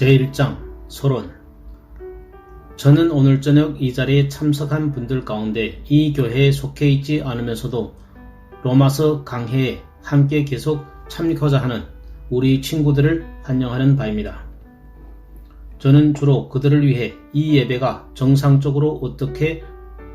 제1장 서론. 저는 오늘 저녁 이 자리에 참석한 분들 가운데 이 교회에 속해 있지 않으면서도 로마서 강해에 함께 계속 참여하고자 하는 우리 친구들을 환영하는 바입니다. 저는 주로 그들을 위해 이 예배가 정상적으로 어떻게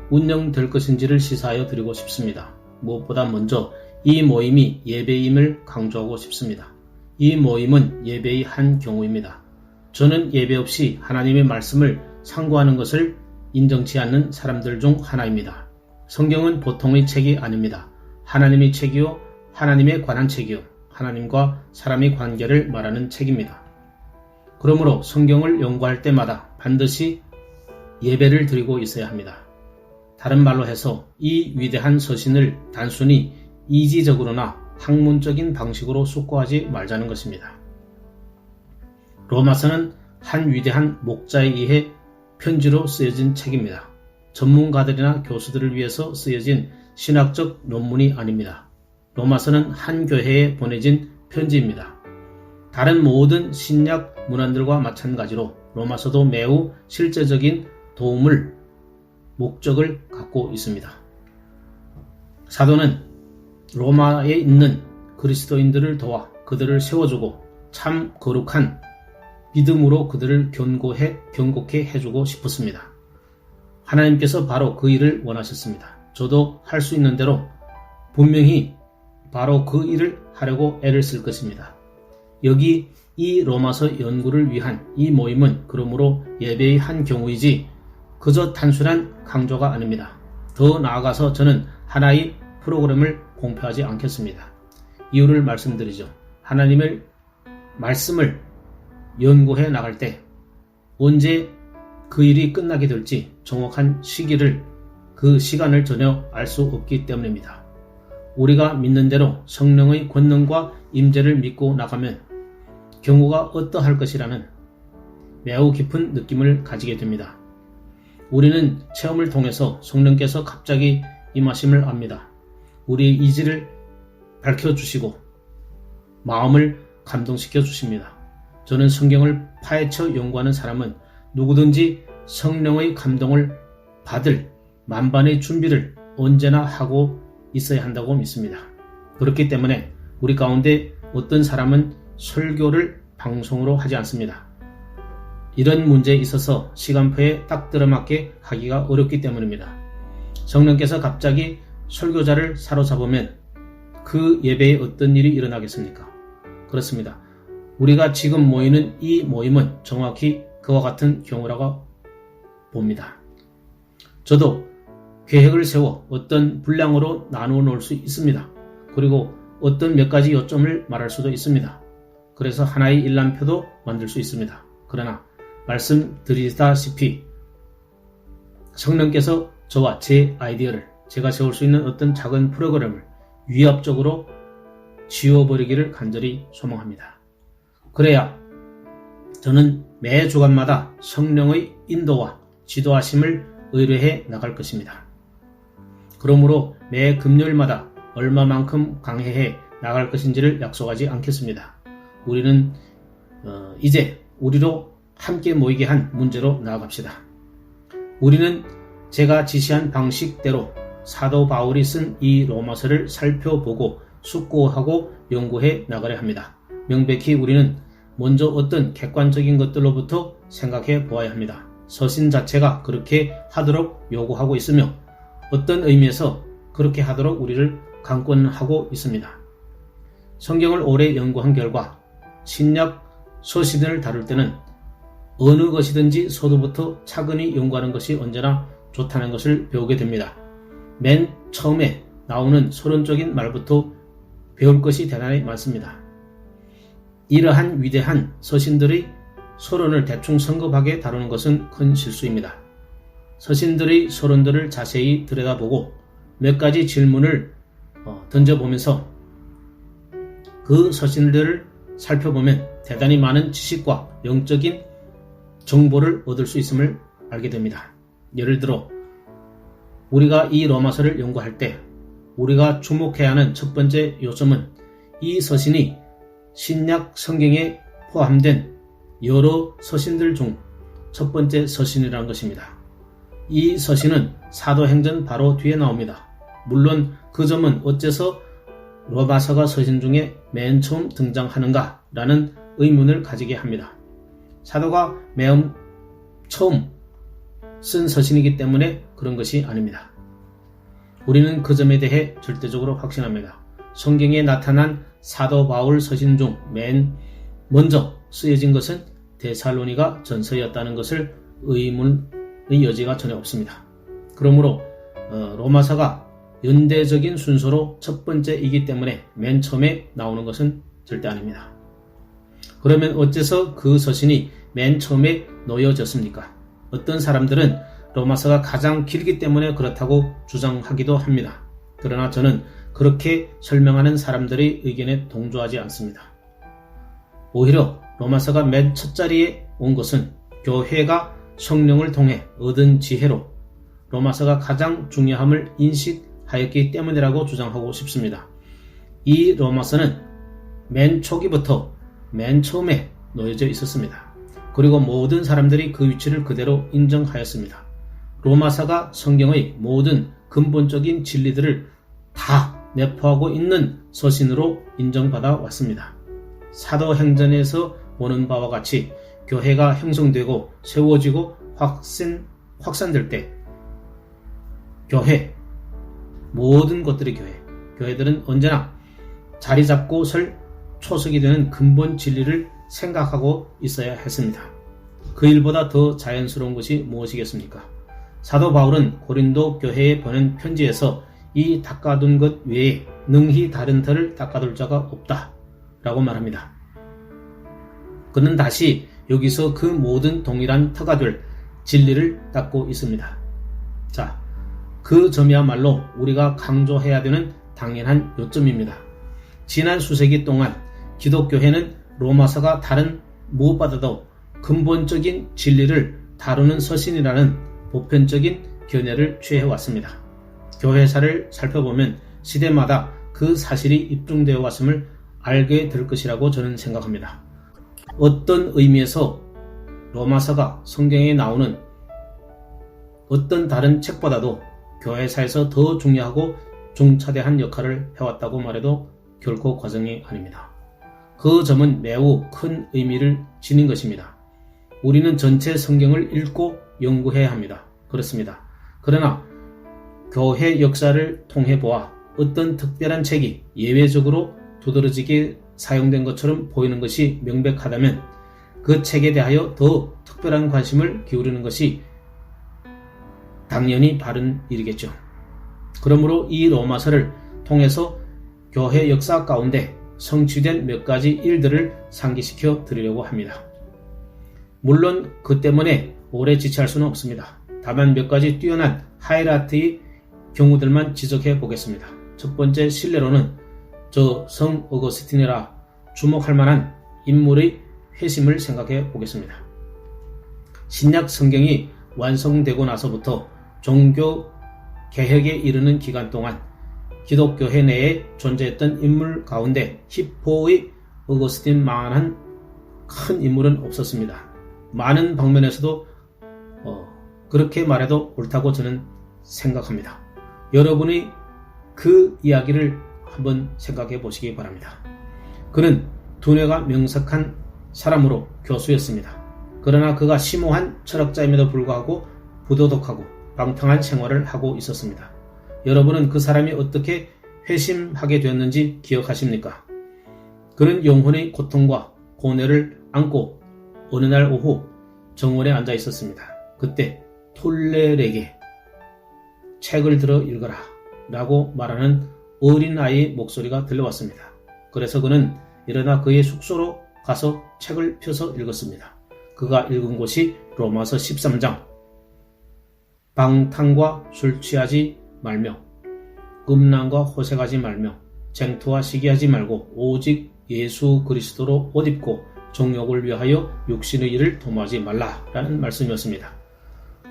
운영될 것인지를 시사하여 드리고 싶습니다. 무엇보다 먼저 이 모임이 예배임을 강조하고 싶습니다. 이 모임은 예배의 한 경우입니다. 저는 예배 없이 하나님의 말씀을 상고하는 것을 인정치 않는 사람들 중 하나입니다. 성경은 보통의 책이 아닙니다. 하나님의 책이요, 하나님에 관한 책이요, 하나님과 사람의 관계를 말하는 책입니다. 그러므로 성경을 연구할 때마다 반드시 예배를 드리고 있어야 합니다. 다른 말로 해서 이 위대한 서신을 단순히 이지적으로나 학문적인 방식으로 숙고하지 말자는 것입니다. 로마서는 한 위대한 목자에 의해 편지로 쓰여진 책입니다. 전문가들이나 교수들을 위해서 쓰여진 신학적 논문이 아닙니다. 로마서는 한 교회에 보내진 편지입니다. 다른 모든 신약 문안들과 마찬가지로 로마서도 매우 실제적인 목적을 갖고 있습니다. 사도는 로마에 있는 그리스도인들을 도와 그들을 세워주고 참 거룩한 믿음으로 그들을 견고케 해주고 싶었습니다. 하나님께서 바로 그 일을 원하셨습니다. 저도 할 수 있는 대로 분명히 바로 그 일을 하려고 애를 쓸 것입니다. 여기 이 로마서 연구를 위한 이 모임은 그러므로 예배의 한 경우이지 그저 단순한 강조가 아닙니다. 더 나아가서 저는 하나의 프로그램을 공표하지 않겠습니다. 이유를 말씀드리죠. 하나님의 말씀을 연구해 나갈 때 언제 그 일이 끝나게 될지 정확한 시기를, 그 시간을 전혀 알 수 없기 때문입니다. 우리가 믿는 대로 성령의 권능과 임재를 믿고 나가면 경우가 어떠할 것이라는 매우 깊은 느낌을 가지게 됩니다. 우리는 체험을 통해서 성령께서 갑자기 임하심을 압니다. 우리의 의지를 밝혀주시고 마음을 감동시켜 주십니다. 저는 성경을 파헤쳐 연구하는 사람은 누구든지 성령의 감동을 받을 만반의 준비를 언제나 하고 있어야 한다고 믿습니다. 그렇기 때문에 우리 가운데 어떤 사람은 설교를 방송으로 하지 않습니다. 이런 문제에 있어서 시간표에 딱 들어맞게 하기가 어렵기 때문입니다. 성령께서 갑자기 설교자를 사로잡으면 그 예배에 어떤 일이 일어나겠습니까? 그렇습니다. 우리가 지금 모이는 이 모임은 정확히 그와 같은 경우라고 봅니다. 저도 계획을 세워 어떤 분량으로 나누어 놓을 수 있습니다. 그리고 어떤 몇 가지 요점을 말할 수도 있습니다. 그래서 하나의 일람표도 만들 수 있습니다. 그러나 말씀드리다시피 성령께서 저와 제 아이디어를, 제가 세울 수 있는 어떤 작은 프로그램을 위압적으로 지워버리기를 간절히 소망합니다. 그래야 저는 매 주간마다 성령의 인도와 지도하심을 의뢰해 나갈 것입니다. 그러므로 매 금요일마다 얼마만큼 강해해 나갈 것인지를 약속하지 않겠습니다. 우리는 이제 우리로 함께 모이게 한 문제로 나아갑시다. 우리는 제가 지시한 방식대로 사도 바울이 쓴 이 로마서를 살펴보고 숙고하고 연구해 나가려 합니다. 명백히 우리는 먼저 어떤 객관적인 것들로부터 생각해 보아야 합니다. 서신 자체가 그렇게 하도록 요구하고 있으며 어떤 의미에서 그렇게 하도록 우리를 강권하고 있습니다. 성경을 오래 연구한 결과 신약 서신을 다룰 때는 어느 것이든지 서두부터 차근히 연구하는 것이 언제나 좋다는 것을 배우게 됩니다. 맨 처음에 나오는 서론적인 말부터 배울 것이 대단히 많습니다. 이러한 위대한 서신들의 서론을 대충 성급하게 다루는 것은 큰 실수입니다. 서신들의 서론들을 자세히 들여다보고 몇 가지 질문을 던져보면서 그 서신들을 살펴보면 대단히 많은 지식과 영적인 정보를 얻을 수 있음을 알게 됩니다. 예를 들어 우리가 이 로마서를 연구할 때 우리가 주목해야 하는 첫 번째 요점은 이 서신이 신약 성경에 포함된 여러 서신들 중 첫 번째 서신이라는 것입니다. 이 서신은 사도행전 바로 뒤에 나옵니다. 물론 그 점은 어째서 로마서가 서신 중에 맨 처음 등장하는가 라는 의문을 가지게 합니다. 사도가 맨 처음 쓴 서신이기 때문에 그런 것이 아닙니다. 우리는 그 점에 대해 절대적으로 확신합니다. 성경에 나타난 사도 바울 서신 중 맨 먼저 쓰여진 것은 데살로니가 전서였다는 것을 의문의 여지가 전혀 없습니다. 그러므로 로마서가 연대적인 순서로 첫 번째이기 때문에 맨 처음에 나오는 것은 절대 아닙니다. 그러면 어째서 그 서신이 맨 처음에 놓여졌습니까? 어떤 사람들은 로마서가 가장 길기 때문에 그렇다고 주장하기도 합니다. 그러나 저는 그렇게 설명하는 사람들의 의견에 동조하지 않습니다. 오히려 로마서가 맨 첫 자리에 온 것은 교회가 성령을 통해 얻은 지혜로 로마서가 가장 중요함을 인식하였기 때문이라고 주장하고 싶습니다. 이 로마서는 맨 초기부터 맨 처음에 놓여져 있었습니다. 그리고 모든 사람들이 그 위치를 그대로 인정하였습니다. 로마서가 성경의 모든 근본적인 진리들을 다 내포하고 있는 서신으로 인정받아 왔습니다. 사도행전에서 보는 바와 같이 교회가 형성되고 세워지고 확산될 때 모든 것들의 교회들은 언제나 자리 잡고 설 초석이 되는 근본 진리를 생각하고 있어야 했습니다. 그 일보다 더 자연스러운 것이 무엇이겠습니까? 사도 바울은 고린도 교회에 보낸 편지에서 이 닦아둔 것 외에 능히 다른 터를 닦아둘 자가 없다 라고 말합니다. 그는 다시 여기서 그 모든 동일한 터가 될 진리를 닦고 있습니다. 자, 그 점이야말로 우리가 강조해야 되는 당연한 요점입니다. 지난 수세기 동안 기독교회는 로마서가 다른 무엇보다도 근본적인 진리를 다루는 서신이라는 보편적인 견해를 취해왔습니다. 교회사를 살펴보면 시대마다 그 사실이 입증되어 왔음을 알게 될 것이라고 저는 생각합니다. 어떤 의미에서 로마서가 성경에 나오는 어떤 다른 책보다도 교회사에서 더 중요하고 중차대한 역할을 해왔다고 말해도 결코 과정이 아닙니다. 그 점은 매우 큰 의미를 지닌 것입니다. 우리는 전체 성경을 읽고 연구해야 합니다. 그렇습니다. 그러나 교회 역사를 통해 보아 어떤 특별한 책이 예외적으로 두드러지게 사용된 것처럼 보이는 것이 명백하다면 그 책에 대하여 더 특별한 관심을 기울이는 것이 당연히 바른 일이겠죠. 그러므로 이 로마서를 통해서 교회 역사 가운데 성취된 몇 가지 일들을 상기시켜 드리려고 합니다. 물론 그 때문에 오래 지체할 수는 없습니다. 다만 몇 가지 뛰어난 하이라이트의 경우들만 지적해 보겠습니다. 첫 번째 실례로는 저 성 어거스틴이라 주목할 만한 인물의 회심을 생각해 보겠습니다. 신약 성경이 완성되고 나서부터 종교 개혁에 이르는 기간 동안 기독교회 내에 존재했던 인물 가운데 히포의 어거스틴만한 큰 인물은 없었습니다. 많은 방면에서도 그렇게 말해도 옳다고 저는 생각합니다. 여러분이 그 이야기를 한번 생각해 보시기 바랍니다. 그는 두뇌가 명석한 사람으로 교수였습니다. 그러나 그가 심오한 철학자임에도 불구하고 부도덕하고 방탕한 생활을 하고 있었습니다. 여러분은 그 사람이 어떻게 회심하게 되었는지 기억하십니까? 그는 영혼의 고통과 고뇌를 안고 어느 날 오후 정원에 앉아 있었습니다. 그때 톨레에게 책을 들어 읽어라 라고 말하는 어린아이의 목소리가 들려왔습니다. 그래서 그는 일어나 그의 숙소로 가서 책을 펴서 읽었습니다. 그가 읽은 곳이 로마서 13장 방탕과 술 취하지 말며 음란과 호색하지 말며 쟁투와 시기하지 말고 오직 예수 그리스도로 옷 입고 정욕을 위하여 육신의 일을 도모하지 말라라는 말씀이었습니다.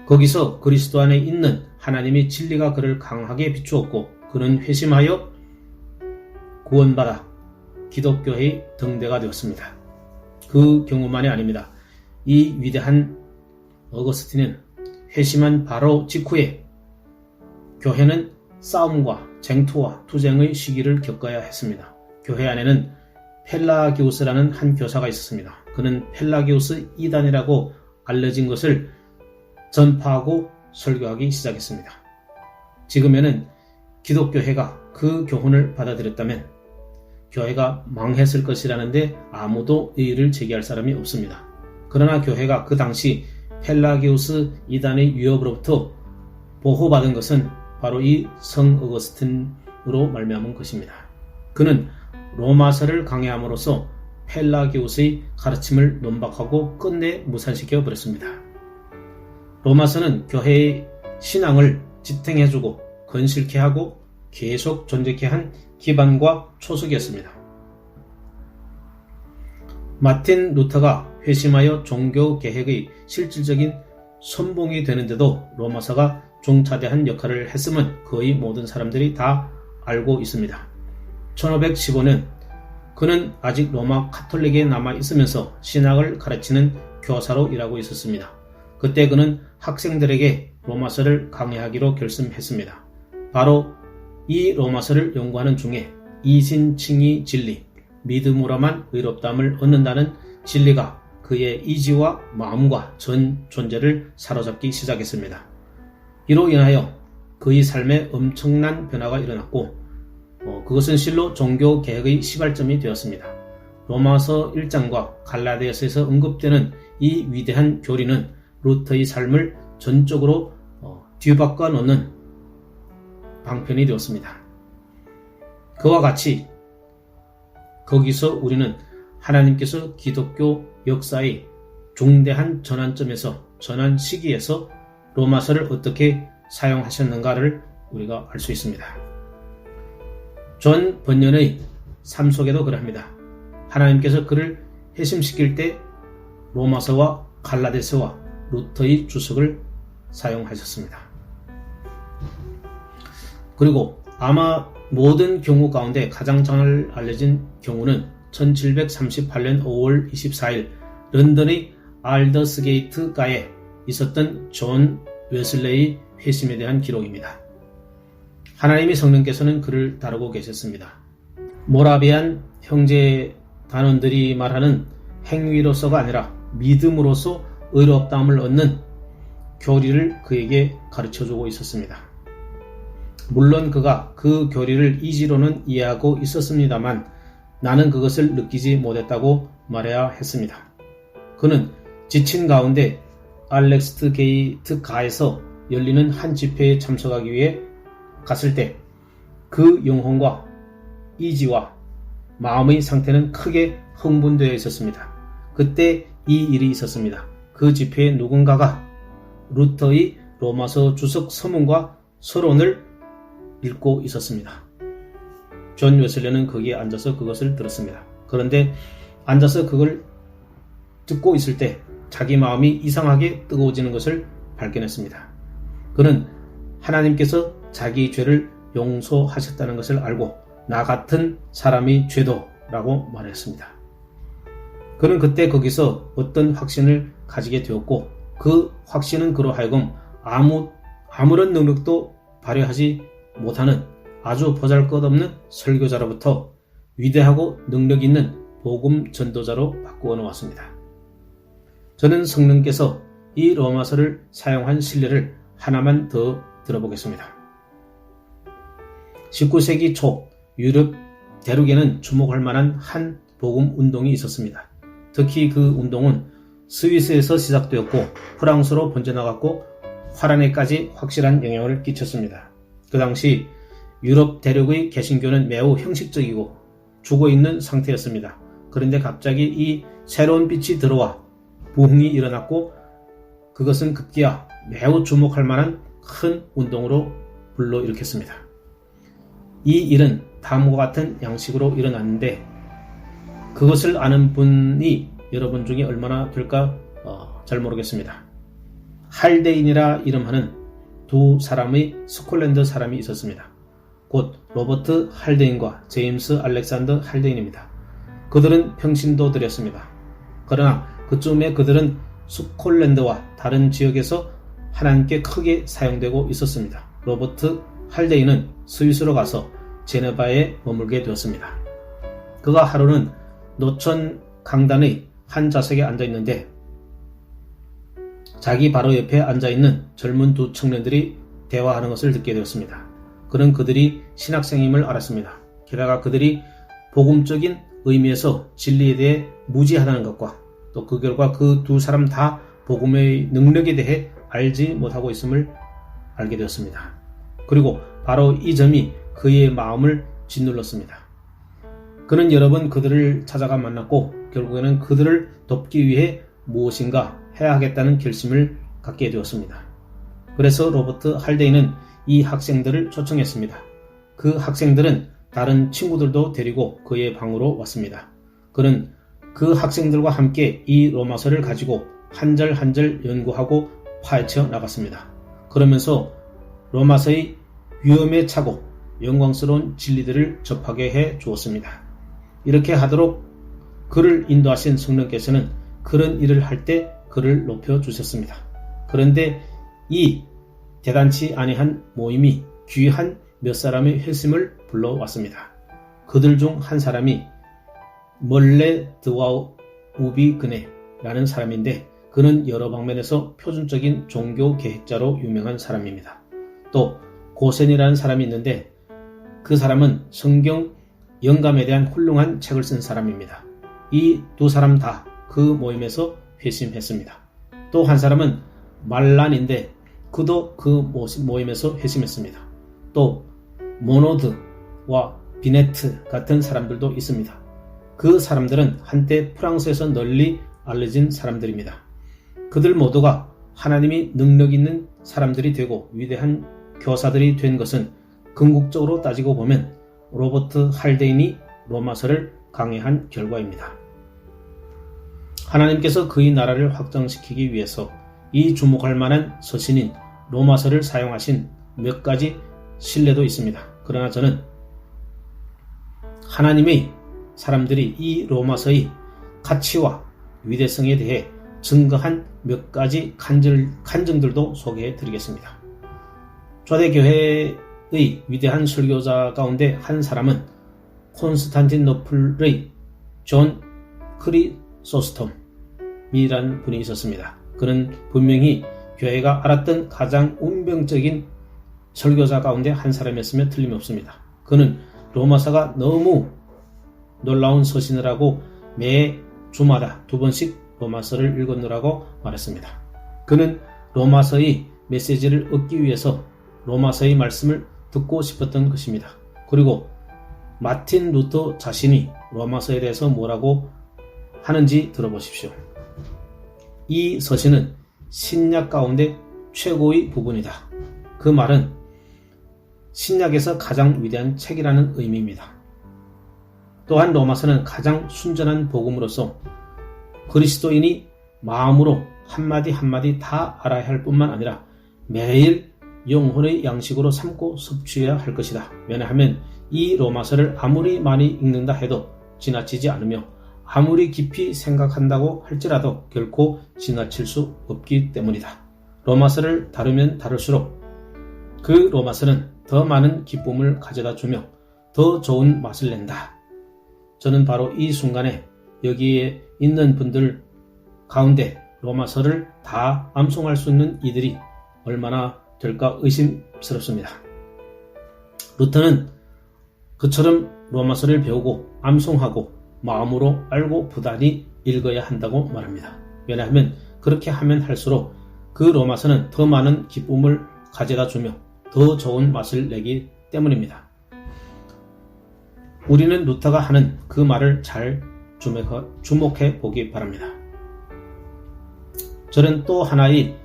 거기서 그리스도 안에 있는 하나님의 진리가 그를 강하게 비추었고 그는 회심하여 구원받아 기독교의 등대가 되었습니다. 그 경우만이 아닙니다. 이 위대한 어거스틴은 회심한 바로 직후에 교회는 싸움과 쟁투와 투쟁의 시기를 겪어야 했습니다. 교회 안에는 펠라기우스라는 한 교사가 있었습니다. 그는 펠라기우스 이단이라고 알려진 것을 전파하고 설교하기 시작했습니다. 지금에는 기독교회가 그 교훈을 받아들였다면 교회가 망했을 것이라는데 아무도 이의를 제기할 사람이 없습니다. 그러나 교회가 그 당시 펠라기우스 이단의 위협으로부터 보호받은 것은 바로 이 성 어거스틴으로 말미암은 것입니다. 그는 로마서를 강해함으로써 펠라기우스의 가르침을 논박하고 끝내 무산시켜 버렸습니다. 로마서는 교회의 신앙을 지탱해주고 건실케 하고 계속 존재케 한 기반과 초석이었습니다. 마틴 루터가 회심하여 종교 개혁의 실질적인 선봉이 되는데도 로마서가 중차대한 역할을 했음은 거의 모든 사람들이 다 알고 있습니다. 1515년 그는 아직 로마 카톨릭에 남아 있으면서 신학을 가르치는 교사로 일하고 있었습니다. 그때 그는 학생들에게 로마서를 강의하기로 결심했습니다. 바로 이 로마서를 연구하는 중에 이신칭의 진리, 믿음으로만 의롭다함을 얻는다는 진리가 그의 이지와 마음과 전 존재를 사로잡기 시작했습니다. 이로 인하여 그의 삶에 엄청난 변화가 일어났고 그것은 실로 종교 개혁의 시발점이 되었습니다. 로마서 1장과 갈라디아서에서 언급되는 이 위대한 교리는 루터의 삶을 전적으로 뒤바꿔 놓는 방편이 되었습니다. 그와 같이 거기서 우리는 하나님께서 기독교 역사의 중대한 전환 시기에서 로마서를 어떻게 사용하셨는가를 우리가 알 수 있습니다. 존 번연의 삶 속에도 그럽니다. 하나님께서 그를 회심시킬 때 로마서와 갈라디아서와 루터의 주석을 사용하셨습니다. 그리고 아마 모든 경우 가운데 가장 잘 알려진 경우는 1738년 5월 24일 런던의 알더스게이트가에 있었던 존 웨슬레의 회심에 대한 기록입니다. 하나님의 성령께서는 그를 다루고 계셨습니다. 모라비안 형제 단원들이 말하는 행위로서가 아니라 믿음으로서 의롭다함을 얻는 교리를 그에게 가르쳐주고 있었습니다. 물론 그가 그 교리를 이지로는 이해하고 있었습니다만 나는 그것을 느끼지 못했다고 말해야 했습니다. 그는 지친 가운데 알렉스트 게이트 가에서 열리는 한 집회에 참석하기 위해 갔을 때 그 영혼과 이지와 마음의 상태는 크게 흥분되어 있었습니다. 그때 이 일이 있었습니다. 그 집회에 누군가가 루터의 로마서 주석 서문과 서론을 읽고 있었습니다. 존 웨슬레는 거기에 앉아서 그것을 들었습니다. 그런데 앉아서 그걸 듣고 있을 때 자기 마음이 이상하게 뜨거워지는 것을 발견했습니다. 그는 하나님께서 자기 죄를 용서하셨다는 것을 알고 나 같은 사람이 죄도라고 말했습니다. 그는 그때 거기서 어떤 확신을 가지게 되었고 그 확신은 그로 하여금 아무런 능력도 발휘하지 못하는 아주 보잘것없는 설교자로부터 위대하고 능력 있는 복음 전도자로 바꾸어 놓았습니다. 저는 성령께서 이 로마서를 사용한 신뢰를 하나만 더 들어보겠습니다. 19세기 초 유럽 대륙에는 주목할 만한 한 복음 운동이 있었습니다. 특히 그 운동은 스위스에서 시작되었고 프랑스로 번져나갔고 화란에까지 확실한 영향을 끼쳤습니다. 그 당시 유럽 대륙의 개신교는 매우 형식적이고 죽어있는 상태였습니다. 그런데 갑자기 이 새로운 빛이 들어와 부흥이 일어났고 그것은 급기야 매우 주목할 만한 큰 운동으로 불러일으켰습니다. 이 일은 다음과 같은 양식으로 일어났는데 그것을 아는 분이 여러분 중에 얼마나 될까 잘 모르겠습니다. 할데인이라 이름하는 두 사람의 스콜랜드 사람이 있었습니다. 곧 로버트 할데인과 제임스 알렉산더 할데인입니다. 그들은 평신도들이었습니다. 그러나 그쯤에 그들은 스콜랜드와 다른 지역에서 하나님께 크게 사용되고 있었습니다. 로버트 할데이는 스위스로 가서 제네바에 머물게 되었습니다. 그가 하루는 노천 강단의 한 좌석에 앉아 있는데 자기 바로 옆에 앉아 있는 젊은 두 청년들이 대화하는 것을 듣게 되었습니다. 그는 그들이 신학생임을 알았습니다. 게다가 그들이 복음적인 의미에서 진리에 대해 무지하다는 것과 또 그 결과 그 두 사람 다 복음의 능력에 대해 알지 못하고 있음을 알게 되었습니다. 그리고 바로 이 점이 그의 마음을 짓눌렀습니다. 그는 여러 번 그들을 찾아가 만났고 결국에는 그들을 돕기 위해 무엇인가 해야 하겠다는 결심을 갖게 되었습니다. 그래서 로버트 할데이는 이 학생들을 초청했습니다. 그 학생들은 다른 친구들도 데리고 그의 방으로 왔습니다. 그는 그 학생들과 함께 이 로마서를 가지고 한 절 한 절 연구하고 파헤쳐 나갔습니다. 그러면서 로마서의 위험에 차고 영광스러운 진리들을 접하게 해 주었습니다. 이렇게 하도록 그를 인도하신 성령께서는 그런 일을 할 때 그를 높여 주셨습니다. 그런데 이 대단치 아니한 모임이 귀한 몇 사람의 회심을 불러왔습니다. 그들 중 한 사람이 멀레 드와우비 그네라는 사람인데 그는 여러 방면에서 표준적인 종교 계획자로 유명한 사람입니다. 또 고센이라는 사람이 있는데 그 사람은 성경 영감에 대한 훌륭한 책을 쓴 사람입니다. 이 두 사람 다 그 모임에서 회심했습니다. 또 한 사람은 말란인데 그도 그 모임에서 회심했습니다. 또 모노드와 비네트 같은 사람들도 있습니다. 그 사람들은 한때 프랑스에서 널리 알려진 사람들입니다. 그들 모두가 하나님이 능력 있는 사람들이 되고 위대한 교사들이 된 것은 궁극적으로 따지고 보면 로버트 할데인이 로마서를 강해한 결과입니다. 하나님께서 그의 나라를 확장시키기 위해서 이 주목할 만한 서신인 로마서를 사용하신 몇 가지 신뢰도 있습니다. 그러나 저는 하나님의 사람들이 이 로마서의 가치와 위대성에 대해 증거한 몇 가지 간증들도 소개해 드리겠습니다. 초대교회의 위대한 설교자 가운데 한 사람은 콘스탄티노플의 존 크리소스톰이라는 분이 있었습니다. 그는 분명히 교회가 알았던 가장 운명적인 설교자 가운데 한 사람이었으며 틀림없습니다. 그는 로마서가 너무 놀라운 서신을 하고 매 주마다 2번씩 로마서를 읽었노라고 말했습니다. 그는 로마서의 메시지를 얻기 위해서 로마서의 말씀을 듣고 싶었던 것입니다. 그리고 마틴 루터 자신이 로마서에 대해서 뭐라고 하는지 들어보십시오. 이 서신은 신약 가운데 최고의 부분이다. 그 말은 신약에서 가장 위대한 책이라는 의미입니다. 또한 로마서는 가장 순전한 복음으로서 그리스도인이 마음으로 한마디 한마디 다 알아야 할 뿐만 아니라 매일 영혼의 양식으로 삼고 섭취해야 할 것이다. 왜냐하면 이 로마서를 아무리 많이 읽는다 해도 지나치지 않으며 아무리 깊이 생각한다고 할지라도 결코 지나칠 수 없기 때문이다. 로마서를 다루면 다룰수록 그 로마서는 더 많은 기쁨을 가져다 주며 더 좋은 맛을 낸다. 저는 바로 이 순간에 여기에 있는 분들 가운데 로마서를 다 암송할 수 있는 이들이 얼마나 될까 의심스럽습니다. 루터는 그처럼 로마서를 배우고 암송하고 마음으로 알고 부단히 읽어야 한다고 말합니다. 왜냐하면 그렇게 하면 할수록 그 로마서는 더 많은 기쁨을 가져다 주며 더 좋은 맛을 내기 때문입니다. 우리는 루터가 하는 그 말을 잘 주목해 보기 바랍니다. 저는 또 하나의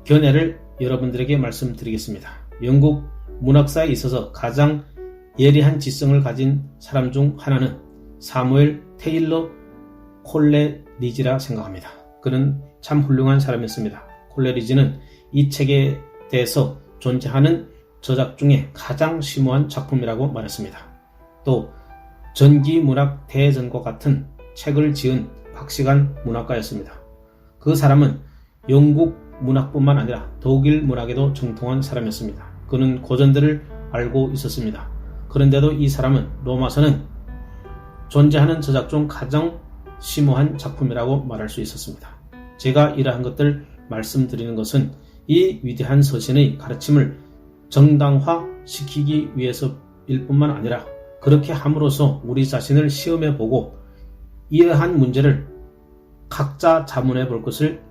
견해를 여러분들에게 말씀드리겠습니다. 영국 문학사에 있어서 가장 예리한 지성을 가진 사람 중 하나는 사무엘 테일러 콜레리지라 생각합니다. 그는 참 훌륭한 사람이었습니다. 콜레리지는 이 책에 대해서 존재하는 저작 중에 가장 심오한 작품이라고 말했습니다. 또 전기문학 대전과 같은 책을 지은 박시간 문학가였습니다. 그 사람은 영국 문학뿐만 아니라 독일 문학에도 정통한 사람이었습니다. 그는 고전들을 알고 있었습니다. 그런데도 이 사람은 로마서는 존재하는 저작 중 가장 심오한 작품이라고 말할 수 있었습니다. 제가 이러한 것들 말씀드리는 것은 이 위대한 서신의 가르침을 정당화시키기 위해서일 뿐만 아니라 그렇게 함으로써 우리 자신을 시험해 보고 이러한 문제를 각자 자문해 볼 것을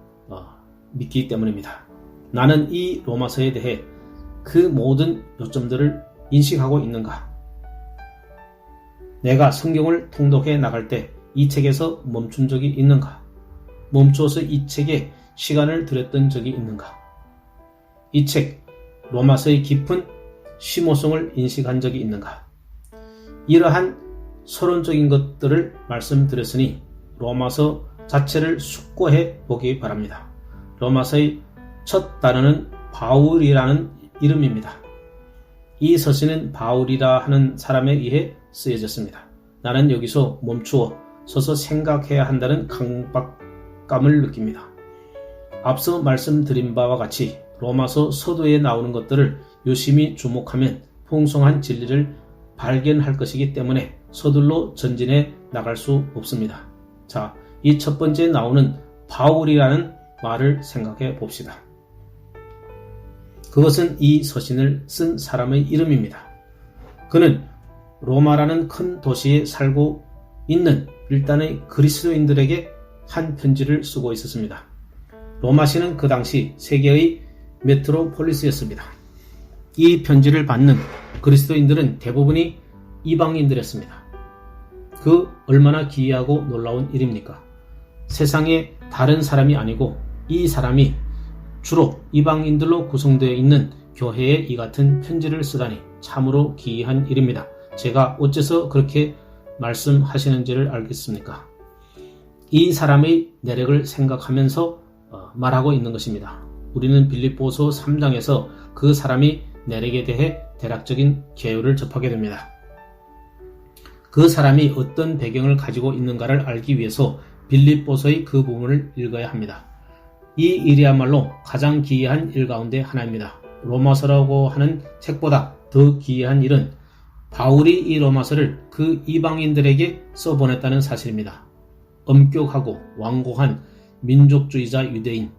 믿기 때문입니다. 나는 이 로마서에 대해 그 모든 요점들을 인식하고 있는가? 내가 성경을 통독해 나갈 때 이 책에서 멈춘 적이 있는가? 멈춰서 이 책에 시간을 들였던 적이 있는가? 이 책 로마서의 깊은 심오성을 인식한 적이 있는가? 이러한 서론적인 것들을 말씀드렸으니 로마서 자체를 숙고해 보기 바랍니다. 로마서의 첫 단어는 바울이라는 이름입니다. 이 서신은 바울이라 하는 사람에 의해 쓰여졌습니다. 나는 여기서 멈추어 서서 생각해야 한다는 강박감을 느낍니다. 앞서 말씀드린 바와 같이 로마서 서두에 나오는 것들을 유심히 주목하면 풍성한 진리를 발견할 것이기 때문에 서둘러 전진해 나갈 수 없습니다. 자, 이 첫 번째 나오는 바울이라는 말을 생각해 봅시다. 그것은 이 서신을 쓴 사람의 이름입니다. 그는 로마라는 큰 도시에 살고 있는 일단의 그리스도인들에게 한 편지를 쓰고 있었습니다. 로마시는 그 당시 세계의 메트로폴리스였습니다. 이 편지를 받는 그리스도인들은 대부분이 이방인들이었습니다. 그 얼마나 기이하고 놀라운 일입니까? 세상에 다른 사람이 아니고 이 사람이 주로 이방인들로 구성되어 있는 교회에 이 같은 편지를 쓰다니 참으로 기이한 일입니다. 제가 어째서 그렇게 말씀하시는지를 알겠습니까? 이 사람의 내력을 생각하면서 말하고 있는 것입니다. 우리는 빌립보서 3장에서 그 사람이 내력에 대해 대략적인 개요를 접하게 됩니다. 그 사람이 어떤 배경을 가지고 있는가를 알기 위해서 빌립보서의 그 부분을 읽어야 합니다. 이 일이야말로 가장 기이한 일 가운데 하나입니다. 로마서라고 하는 책보다 더 기이한 일은 바울이 이 로마서를 그 이방인들에게 써보냈다는 사실입니다. 엄격하고 완고한 민족주의자 유대인,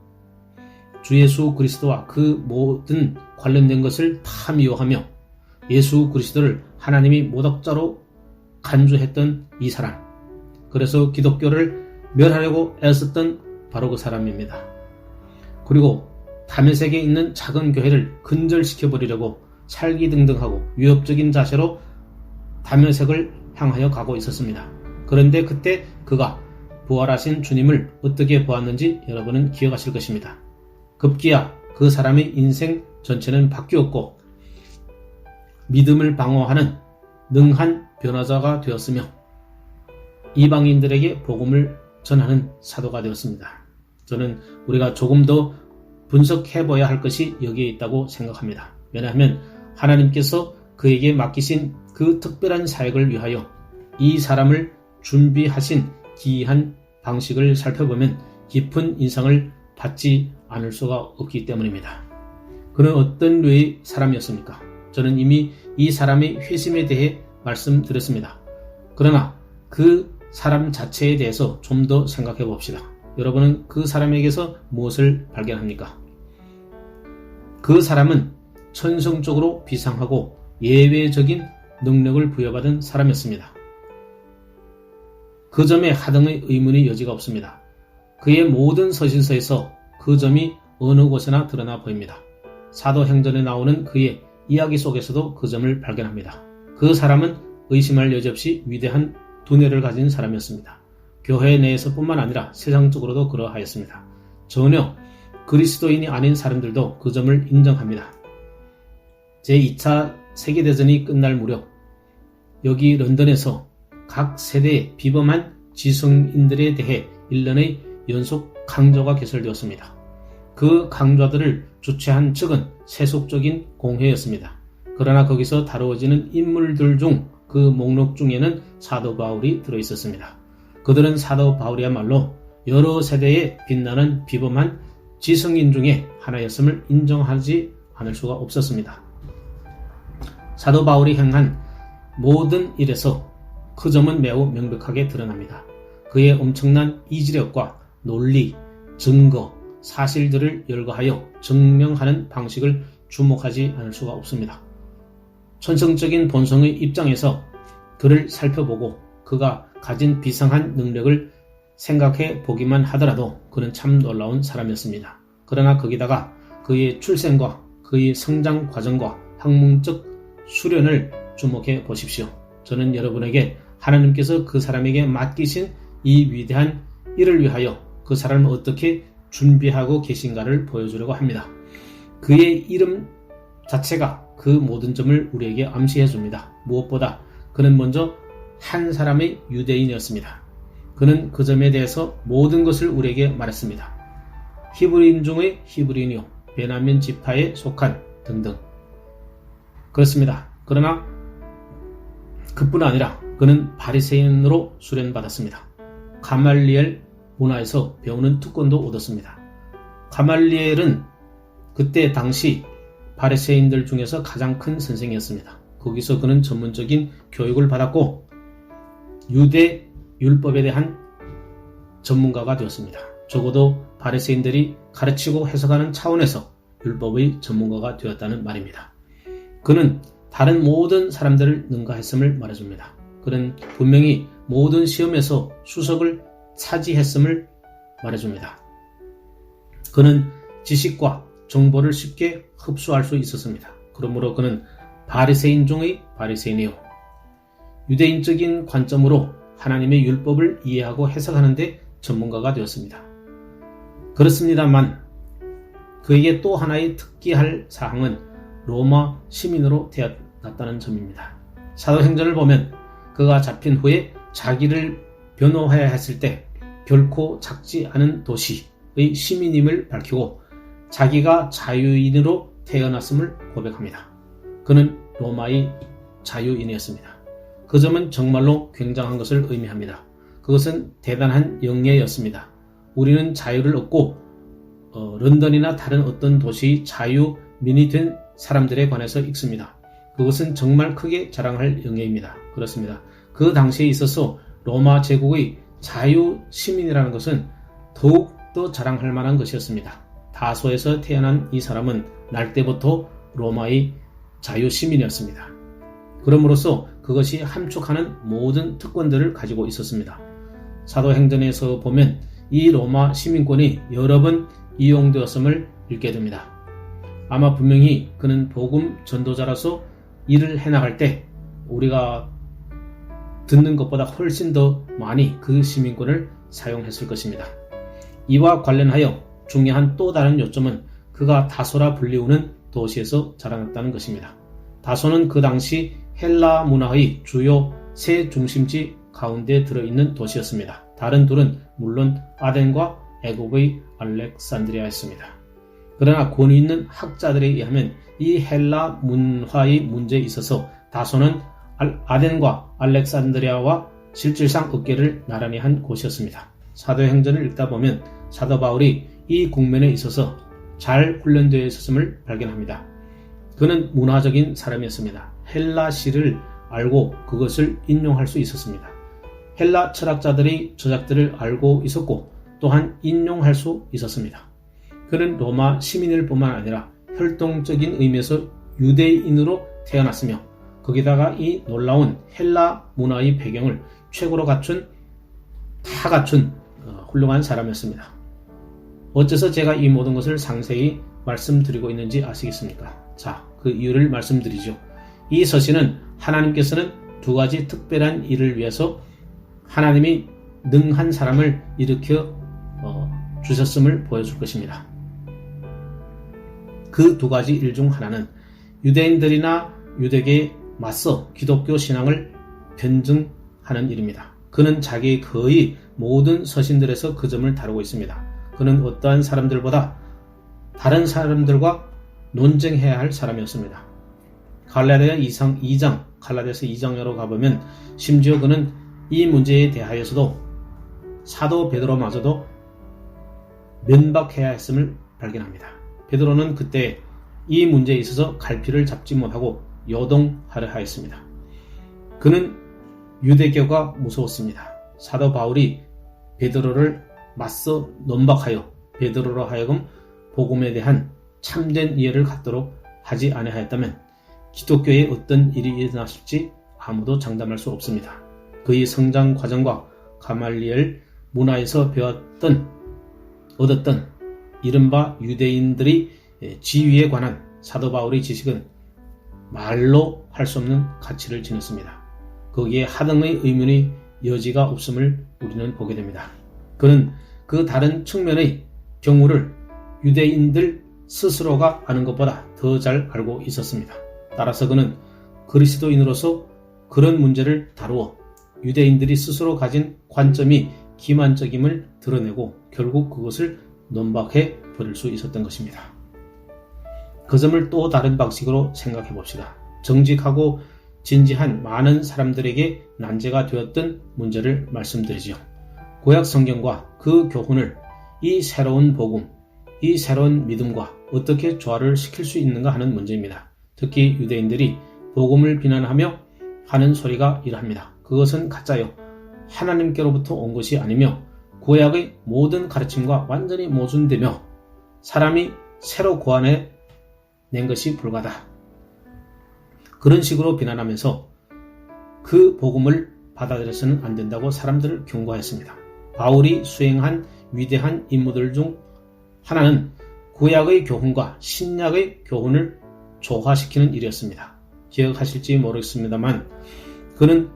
주 예수 그리스도와 그 모든 관련된 것을 다 미워하며 예수 그리스도를 하나님이 모독자로 간주했던 이 사람, 그래서 기독교를 멸하려고 애썼던 바로 그 사람입니다. 그리고 다메섹에 있는 작은 교회를 근절시켜버리려고 살기등등하고 위협적인 자세로 다메섹을 향하여 가고 있었습니다. 그런데 그때 그가 부활하신 주님을 어떻게 보았는지 여러분은 기억하실 것입니다. 급기야 그 사람의 인생 전체는 바뀌었고 믿음을 방어하는 능한 변호자가 되었으며 이방인들에게 복음을 전하는 사도가 되었습니다. 저는 우리가 조금 더 분석해봐야 할 것이 여기에 있다고 생각합니다. 왜냐하면 하나님께서 그에게 맡기신 그 특별한 사역을 위하여 이 사람을 준비하신 기이한 방식을 살펴보면 깊은 인상을 받지 않을 수가 없기 때문입니다. 그는 어떤 류의 사람이었습니까? 저는 이미 이 사람의 회심에 대해 말씀드렸습니다. 그러나 그 사람 자체에 대해서 좀 더 생각해 봅시다. 여러분은 그 사람에게서 무엇을 발견합니까? 그 사람은 천성적으로 비상하고 예외적인 능력을 부여받은 사람이었습니다. 그 점에 하등의 의문의 여지가 없습니다. 그의 모든 서신서에서 그 점이 어느 곳에나 드러나 보입니다. 사도행전에 나오는 그의 이야기 속에서도 그 점을 발견합니다. 그 사람은 의심할 여지 없이 위대한 두뇌를 가진 사람이었습니다. 교회 내에서뿐만 아니라 세상적으로도 그러하였습니다. 전혀 그리스도인이 아닌 사람들도 그 점을 인정합니다. 제2차 세계대전이 끝날 무렵 여기 런던에서 각 세대의 비범한 지성인들에 대해 1년의 연속 강조가 개설되었습니다. 그 강좌들을 주최한 측은 세속적인 공회였습니다. 그러나 거기서 다루어지는 인물들 중 그 목록 중에는 사도 바울이 들어있었습니다. 그들은 사도 바울이야말로 여러 세대에 빛나는 비범한 지성인 중에 하나였음을 인정하지 않을 수가 없었습니다. 사도 바울이 행한 모든 일에서 그 점은 매우 명백하게 드러납니다. 그의 엄청난 이지력과 논리, 증거, 사실들을 열거하여 증명하는 방식을 주목하지 않을 수가 없습니다. 천성적인 본성의 입장에서 그를 살펴보고 그가 가진 비상한 능력을 생각해 보기만 하더라도 그는 참 놀라운 사람이었습니다. 그러나 거기다가 그의 출생과 그의 성장 과정과 학문적 수련을 주목해 보십시오. 저는 여러분에게 하나님께서 그 사람에게 맡기신 이 위대한 일을 위하여 그 사람을 어떻게 준비하고 계신가를 보여주려고 합니다. 그의 이름 자체가 그 모든 점을 우리에게 암시해 줍니다. 무엇보다 그는 먼저 한 사람의 유대인이었습니다. 그는 그 점에 대해서 모든 것을 우리에게 말했습니다. 히브리인 중의 히브리인이요, 베냐민 지파에 속한 등등. 그렇습니다. 그러나 그뿐 아니라 그는 바리새인으로 수련받았습니다. 가말리엘 문화에서 배우는 특권도 얻었습니다. 가말리엘은 그때 당시 바리새인들 중에서 가장 큰 선생이었습니다. 거기서 그는 전문적인 교육을 받았고 유대 율법에 대한 전문가가 되었습니다. 적어도 바리새인들이 가르치고 해석하는 차원에서 율법의 전문가가 되었다는 말입니다. 그는 다른 모든 사람들을 능가했음을 말해줍니다. 그는 분명히 모든 시험에서 수석을 차지했음을 말해줍니다. 그는 지식과 정보를 쉽게 흡수할 수 있었습니다. 그러므로 그는 바리새인 중의 바리새인이요, 유대인적인 관점으로 하나님의 율법을 이해하고 해석하는 데 전문가가 되었습니다. 그렇습니다만 그에게 또 하나의 특기할 사항은 로마 시민으로 태어났다는 점입니다. 사도행전을 보면 그가 잡힌 후에 자기를 변호해야 했을 때 결코 작지 않은 도시의 시민임을 밝히고 자기가 자유인으로 태어났음을 고백합니다. 그는 로마의 자유인이었습니다. 그 점은 정말로 굉장한 것을 의미합니다. 그것은 대단한 영예였습니다. 우리는 자유를 얻고 런던이나 다른 어떤 도시의 자유민이 된 사람들에 관해서 읽습니다. 그것은 정말 크게 자랑할 영예입니다. 그렇습니다. 그 당시에 있어서 로마 제국의 자유 시민이라는 것은 더욱 더 자랑할 만한 것이었습니다. 다소에서 태어난 이 사람은 날 때부터 로마의 자유 시민이었습니다. 그럼으로써 그것이 함축하는 모든 특권들을 가지고 있었습니다. 사도행전에서 보면 이 로마 시민권이 여러 번 이용되었음을 읽게 됩니다. 아마 분명히 그는 복음 전도자로서 일을 해나갈 때 우리가 듣는 것보다 훨씬 더 많이 그 시민권을 사용했을 것입니다. 이와 관련하여 중요한 또 다른 요점은 그가 다소라 불리우는 도시에서 자라났다는 것입니다. 다소는 그 당시 헬라 문화의 주요 세 중심지 가운데 들어있는 도시였습니다. 다른 둘은 물론 아덴과 애국의 알렉산드리아였습니다. 그러나 권위 있는 학자들에 의하면 이 헬라 문화의 문제에 있어서 다소는 아덴과 알렉산드리아와 실질상 어깨를 나란히 한 곳이었습니다. 사도행전을 읽다 보면 사도 바울이 이 국면에 있어서 잘 훈련되어 있었음을 발견합니다. 그는 문화적인 사람이었습니다. 헬라시를 알고 그것을 인용할 수 있었습니다. 헬라 철학자들의 저작들을 알고 있었고 또한 인용할 수 있었습니다. 그는 로마 시민일 뿐만 아니라 혈통적인 의미에서 유대인으로 태어났으며 거기다가 이 놀라운 헬라 문화의 배경을 최고로 다 갖춘 훌륭한 사람이었습니다. 어째서 제가 이 모든 것을 상세히 말씀드리고 있는지 아시겠습니까? 자, 그 이유를 말씀드리죠. 이 서신은 하나님께서는 두 가지 특별한 일을 위해서 하나님이 능한 사람을 일으켜 주셨음을 보여줄 것입니다. 그 두 가지 일 중 하나는 유대인들이나 유대계에 맞서 기독교 신앙을 변증하는 일입니다. 그는 자기의 거의 모든 서신들에서 그 점을 다루고 있습니다. 그는 어떠한 사람들보다 다른 사람들과 논쟁해야 할 사람이었습니다. 갈라디아서 2장으로 가보면 심지어 그는 이 문제에 대하여서도 사도 베드로마저도 면박해야 했음을 발견합니다. 베드로는 그때 이 문제에 있어서 갈피를 잡지 못하고 요동하려 하였습니다. 그는 유대교가 무서웠습니다. 사도 바울이 베드로를 맞서 논박하여 베드로로 하여금 복음에 대한 참된 이해를 갖도록 하지 아니하였다면 기독교에 어떤 일이 일어났을지 아무도 장담할 수 없습니다. 그의 성장 과정과 가말리엘 문화에서 얻었던 이른바 유대인들의 지위에 관한 사도 바울의 지식은 말로 할 수 없는 가치를 지녔습니다. 거기에 하등의 의문의 여지가 없음을 우리는 보게 됩니다. 그는 그 다른 측면의 경우를 유대인들 스스로가 아는 것보다 더 잘 알고 있었습니다. 따라서 그는 그리스도인으로서 그런 문제를 다루어 유대인들이 스스로 가진 관점이 기만적임을 드러내고 결국 그것을 논박해 버릴 수 있었던 것입니다. 그 점을 또 다른 방식으로 생각해 봅시다. 정직하고 진지한 많은 사람들에게 난제가 되었던 문제를 말씀드리지요. 구약 성경과 그 교훈을 이 새로운 복음, 이 새로운 믿음과 어떻게 조화를 시킬 수 있는가 하는 문제입니다. 특히 유대인들이 복음을 비난하며 하는 소리가 이러합니다. 그것은 가짜요. 하나님께로부터 온 것이 아니며 구약의 모든 가르침과 완전히 모순되며 사람이 새로 고안해 낸 것이 불가다. 그런 식으로 비난하면서 그 복음을 받아들여서는 안 된다고 사람들을 경고했습니다. 바울이 수행한 위대한 임무들 중 하나는 구약의 교훈과 신약의 교훈을 조화시키는 일이었습니다. 기억하실지 모르겠습니다만 그는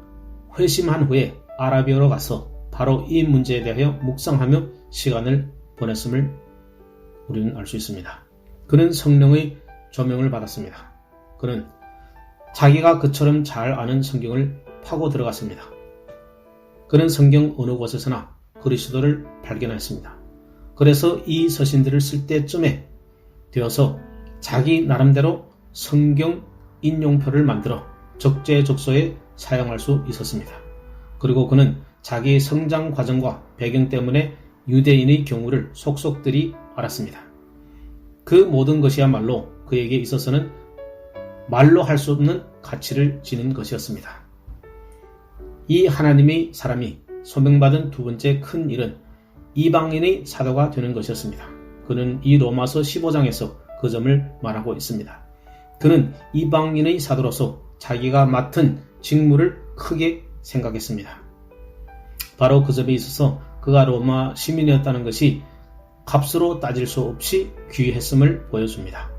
회심한 후에 아라비아로 가서 바로 이 문제에 대하여 묵상하며 시간을 보냈음을 우리는 알 수 있습니다. 그는 성령의 조명을 받았습니다. 그는 자기가 그처럼 잘 아는 성경을 파고 들어갔습니다. 그는 성경 어느 곳에서나 그리스도를 발견했습니다. 그래서 이 서신들을 쓸 때쯤에 되어서 자기 나름대로 성경 인용표를 만들어 적재적소에 사용할 수 있었습니다. 그리고 그는 자기의 성장 과정과 배경 때문에 유대인의 경우를 속속들이 알았습니다. 그 모든 것이야말로 그에게 있어서는 말로 할 수 없는 가치를 지닌 것이었습니다. 이 하나님의 사람이 소명받은 두 번째 큰 일은 이방인의 사도가 되는 것이었습니다. 그는 이 로마서 15장에서 그 점을 말하고 있습니다. 그는 이방인의 사도로서 자기가 맡은 직무를 크게 생각했습니다. 바로 그 점에 있어서 그가 로마 시민이었다는 것이 값으로 따질 수 없이 귀했음을 보여줍니다.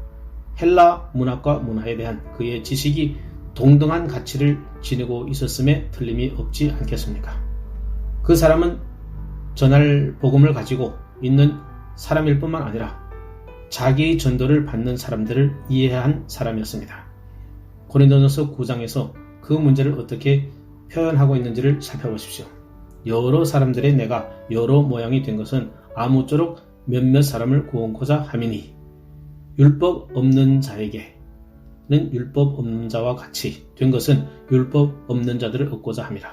헬라 문학과 문화에 대한 그의 지식이 동등한 가치를 지니고 있었음에 틀림이 없지 않겠습니까? 그 사람은 전할 복음을 가지고 있는 사람일 뿐만 아니라 자기의 전도를 받는 사람들을 이해한 사람이었습니다. 고린도전서 9장에서 그 문제를 어떻게 표현하고 있는지를 살펴보십시오. 여러 사람들의 내가 여러 모양이 된 것은 아무쪼록 몇몇 사람을 구원코자 함이니 율법 없는 자에게는 율법 없는 자와 같이 된 것은 율법 없는 자들을 얻고자 함이라.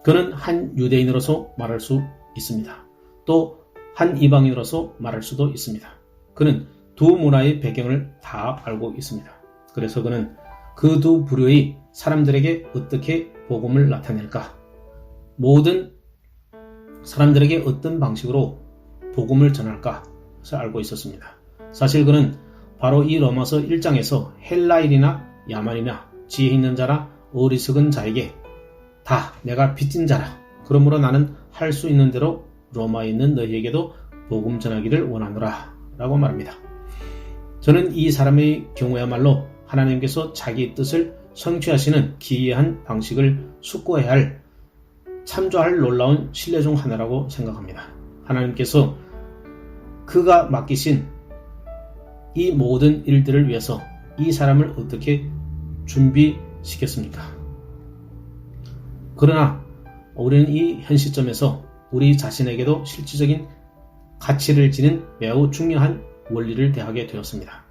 그는 한 유대인으로서 말할 수 있습니다. 또 한 이방인으로서 말할 수도 있습니다. 그는 두 문화의 배경을 다 알고 있습니다. 그래서 그는 그 두 부류의 사람들에게 어떻게 복음을 나타낼까? 모든 사람들에게 어떤 방식으로 복음을 전할까? 를 알고 있었습니다. 사실 그는 바로 이 로마서 1장에서 헬라인이나 야만이나 지혜 있는 자나 어리석은 자에게 다 내가 빚진 자라. 그러므로 나는 할 수 있는 대로 로마에 있는 너희에게도 복음 전하기를 원하노라 라고 말합니다. 저는 이 사람의 경우야말로 하나님께서 자기 뜻을 성취하시는 기이한 방식을 숙고해야 할 참조할 놀라운 신뢰 중 하나라고 생각합니다. 하나님께서 그가 맡기신 이 모든 일들을 위해서 이 사람을 어떻게 준비시켰습니까? 그러나 우리는 이 현 시점에서 우리 자신에게도 실질적인 가치를 지닌 매우 중요한 원리를 대하게 되었습니다.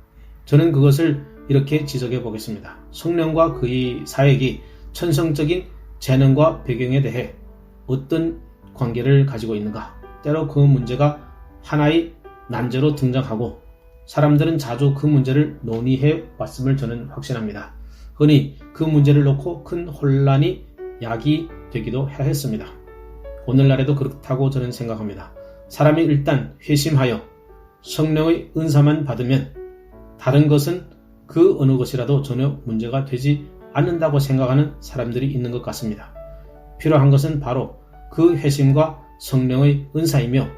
저는 그것을 이렇게 지적해 보겠습니다. 성령과 그의 사역이 천성적인 재능과 배경에 대해 어떤 관계를 가지고 있는가? 때로 그 문제가 하나의 난제로 등장하고 사람들은 자주 그 문제를 논의해 왔음을 저는 확신합니다. 흔히 그 문제를 놓고 큰 혼란이 야기되기도 해야 했습니다. 오늘날에도 그렇다고 저는 생각합니다. 사람이 일단 회심하여 성령의 은사만 받으면 다른 것은 그 어느 것이라도 전혀 문제가 되지 않는다고 생각하는 사람들이 있는 것 같습니다. 필요한 것은 바로 그 회심과 성령의 은사이며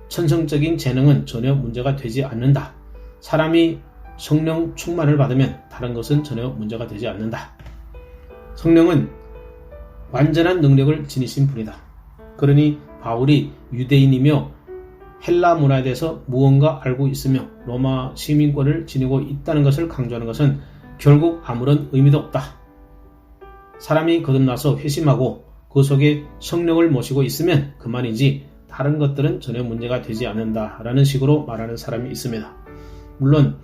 천성적인 재능은 전혀 문제가 되지 않는다. 사람이 성령 충만을 받으면 다른 것은 전혀 문제가 되지 않는다. 성령은 완전한 능력을 지니신 분이다. 그러니 바울이 유대인이며 헬라 문화에 대해서 무언가 알고 있으며 로마 시민권을 지니고 있다는 것을 강조하는 것은 결국 아무런 의미도 없다. 사람이 거듭나서 회심하고 그 속에 성령을 모시고 있으면 그만이지 다른 것들은 전혀 문제가 되지 않는다라는 식으로 말하는 사람이 있습니다. 물론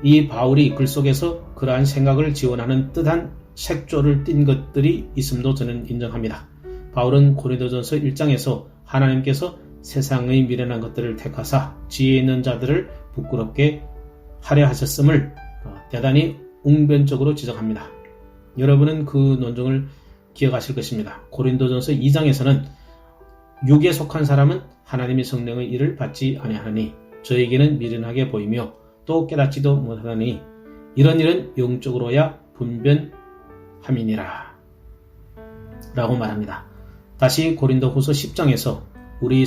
이 바울이 글 속에서 그러한 생각을 지원하는 뜻한 색조를 띈 것들이 있음도 저는 인정합니다. 바울은 고린도전서 1장에서 하나님께서 세상의 미련한 것들을 택하사 지혜 있는 자들을 부끄럽게 하려 하셨음을 대단히 웅변적으로 지적합니다. 여러분은 그 논증을 기억하실 것입니다. 고린도전서 2장에서는 육에 속한 사람은 하나님의 성령의 일을 받지 아니하니 저에게는 미련하게 보이며 또 깨닫지도 못하니 이런 일은 영적으로야 분변함이니라 라고 말합니다. 다시 고린도후서 10장에서 우리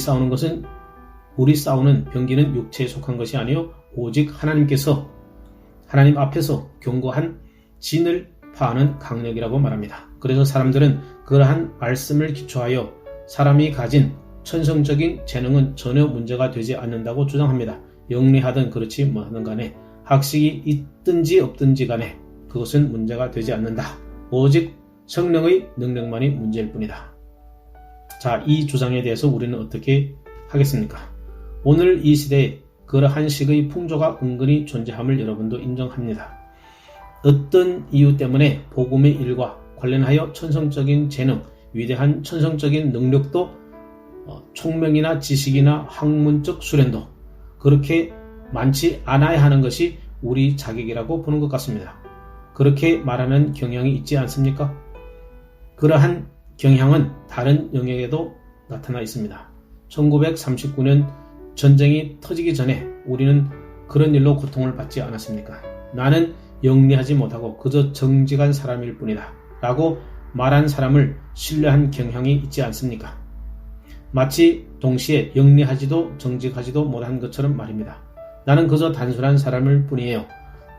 싸우는 병기는 육체에 속한 것이 아니요 오직 하나님 앞에서 견고한 진을 파하는 강력이라고 말합니다. 그래서 사람들은 그러한 말씀을 기초하여 사람이 가진 천성적인 재능은 전혀 문제가 되지 않는다고 주장합니다. 영리하든 그렇지 못하든 간에 학식이 있든지 없든지 간에 그것은 문제가 되지 않는다. 오직 성령의 능력만이 문제일 뿐이다. 자, 이 주장에 대해서 우리는 어떻게 하겠습니까? 오늘 이 시대에 그러한 식의 풍조가 은근히 존재함을 여러분도 인정합니다. 어떤 이유 때문에 복음의 일과 관련하여 천성적인 재능, 위대한 천성적인 능력도 총명이나 지식이나 학문적 수련도 그렇게 많지 않아야 하는 것이 우리 자격이라고 보는 것 같습니다. 그렇게 말하는 경향이 있지 않습니까? 그러한 경향은 다른 영역에도 나타나 있습니다. 1939년 전쟁이 터지기 전에 우리는 그런 일로 고통을 받지 않았습니까? 나는 영리하지 못하고 그저 정직한 사람일 뿐이다 라고 말한 사람을 신뢰한 경향이 있지 않습니까? 마치 동시에 영리하지도 정직하지도 못한 것처럼 말입니다. 나는 그저 단순한 사람일 뿐이에요.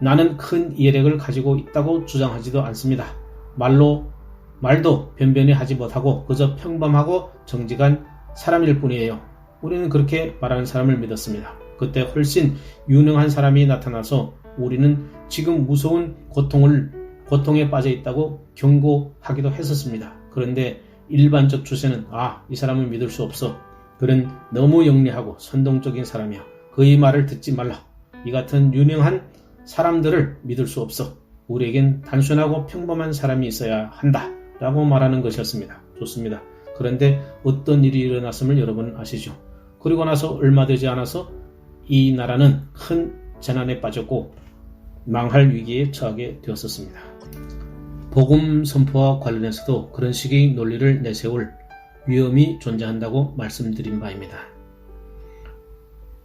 나는 큰 이해력을 가지고 있다고 주장하지도 않습니다. 말도 변변히 하지 못하고 그저 평범하고 정직한 사람일 뿐이에요. 우리는 그렇게 말하는 사람을 믿었습니다. 그때 훨씬 유능한 사람이 나타나서 우리는 지금 무서운 고통에 빠져 있다고 경고하기도 했었습니다. 그런데 일반적 추세는 이 사람은 믿을 수 없어. 그는 너무 영리하고 선동적인 사람이야. 그의 말을 듣지 말라. 이 같은 유능한 사람들을 믿을 수 없어. 우리에겐 단순하고 평범한 사람이 있어야 한다 라고 말하는 것이었습니다. 좋습니다. 그런데 어떤 일이 일어났음을 여러분 아시죠? 그리고 나서 얼마 되지 않아서 이 나라는 큰 재난에 빠졌고 망할 위기에 처하게 되었었습니다. 복음 선포와 관련해서도 그런 식의 논리를 내세울 위험이 존재한다고 말씀드린 바입니다.